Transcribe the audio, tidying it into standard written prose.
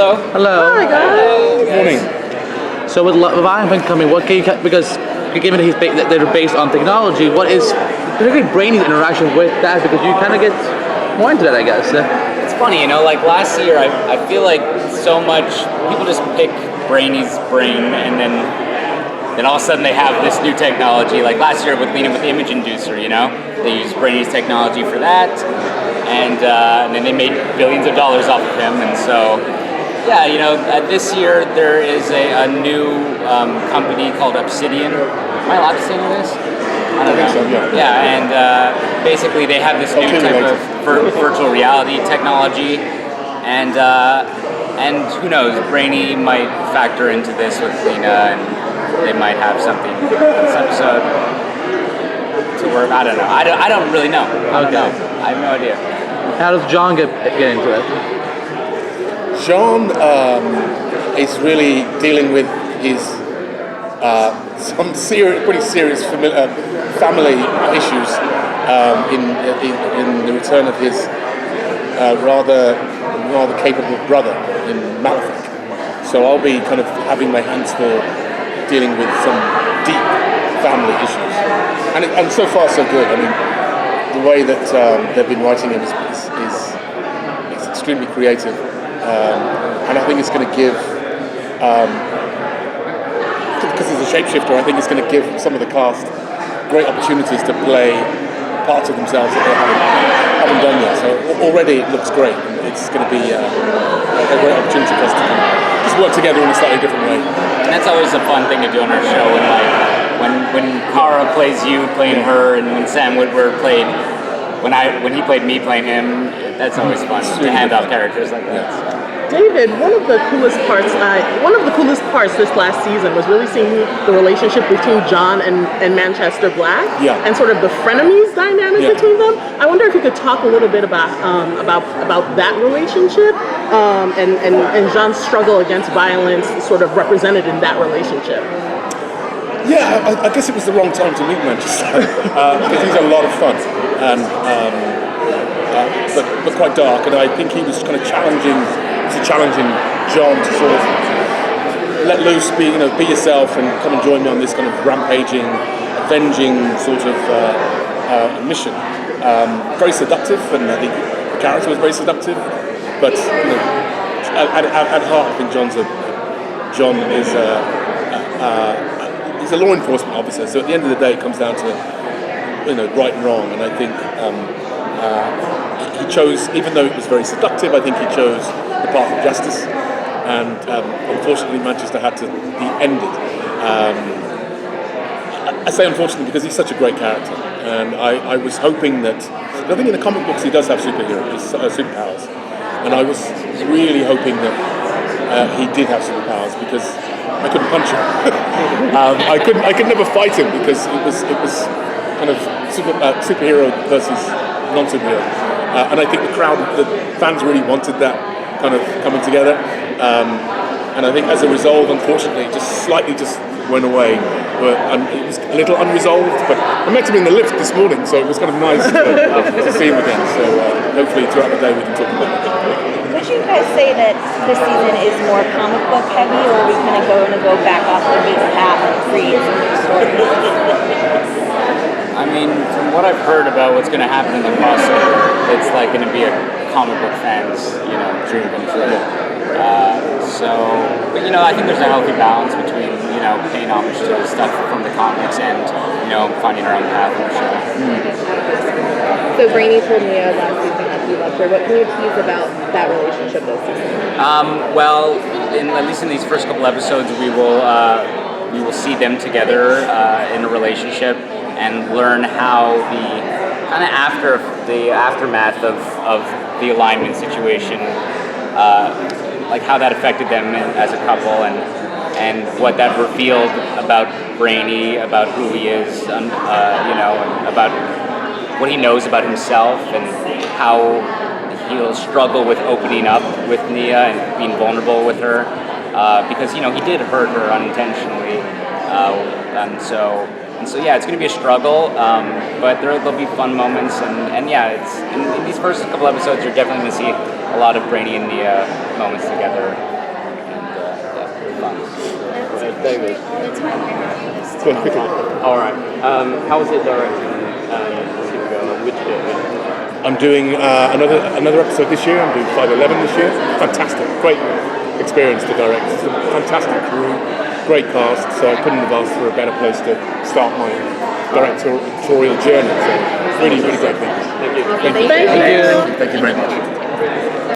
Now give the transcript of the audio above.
Hello. Hello. Hi, guys. Good morning. So with Ivan coming, what can you, because given that they're based on technology, what is particularly Brainy's interaction with that? Because you kind of get more into that, I guess. It's funny, like last year, I feel like so much people just pick Brainy's brain, and then all of a sudden they have this new technology. Like last year with Lena with the image inducer, they used Brainy's technology for that, and then they made billions of dollars off of him, and so. Yeah, this year there is a new company called Obsidian. Am I allowed to say any of this? I don't know. So, yeah. Yeah, and basically they have this new type of virtual reality technology, and who knows, Brainy might factor into this with Lena, and they might have something in this episode to work. I don't know. I don't really know. I don't know. I have no idea. How does John get into it? John is really dealing with his some pretty serious family issues in the return of his rather capable brother in Malefic. So I'll be kind of having my hands full dealing with some deep family issues, and so far so good. I mean, the way that they've been writing him is extremely creative. And I think it's going to give, because he's a shapeshifter, I think it's going to give some of the cast great opportunities to play parts of themselves that they haven't done yet. So already it looks great. It's going to be a great opportunity for us to just work together in a slightly different way. And that's always a fun thing to do on our show. When Kara plays you playing her, and when Sam Woodward played. When he played me playing him, that's always fun to hand off characters like that. So. David, one of the coolest parts this last season was really seeing the relationship between John and Manchester Black, and sort of the frenemies dynamic between them. I wonder if you could talk a little bit about that relationship and John's struggle against violence, sort of represented in that relationship. Yeah, I guess it was the wrong time to meet Manchester because he's a lot of fun but quite dark, and I think he was kind of challenging John to sort of let loose, be yourself, and come and join me on this kind of rampaging, avenging sort of mission. Very seductive, and I think the character was very seductive, but at heart, I think John is he's a law enforcement officer, so at the end of the day it comes down to right and wrong, and I think he chose, even though it was very seductive, I think he chose the path of justice, and unfortunately Manchester had to be ended. I say unfortunately because he's such a great character, and I was hoping that, I think in the comic books he does have superpowers, and I was really hoping that he did have superpowers, because I couldn't punch him. I could never fight him because it was kind of superhero versus non-superhero, and I think the fans really wanted that kind of coming together, and I think as a result, unfortunately, it just went away. It was a little unresolved, but I met him in the lift this morning, so it was kind of nice to see him again. So hopefully throughout the day we can talk about it. Would you guys say that this season is more comic book heavy, or are we kind of going to go back off the beaten path and create some new stories? I mean, from what I've heard about what's going to happen in the crossover, it's like going to be a comic book fans, dream come true. But I think there's a healthy balance between, paying homage to the stuff from the comics and, finding our own path in the show. So Brainy told me last season that he loved her. What can you tease about that relationship this season? Well, at least in these first couple episodes, we will see them together in a relationship and learn how the kind of the aftermath of the alignment situation, like how that affected them as a couple, and what that revealed about Brainy, about who he is, about what he knows about himself, and how he'll struggle with opening up with Nia and being vulnerable with her, because he did hurt her unintentionally, and so And so yeah, it's going to be a struggle, but there'll be fun moments, and yeah, it's in these first couple episodes, you're definitely going to see a lot of Brainy and Nia moments together, and yeah, it'll be fun. David. All right. How was it directing Supergirl? And which bit? I'm doing another episode this year. I'm doing 511 this year. Fantastic, great experience to direct. It's a fantastic crew, great cast. So I couldn't have asked for a better place to start my directorial journey. So really, really great things. Thank you. Thank you. Thank you very much.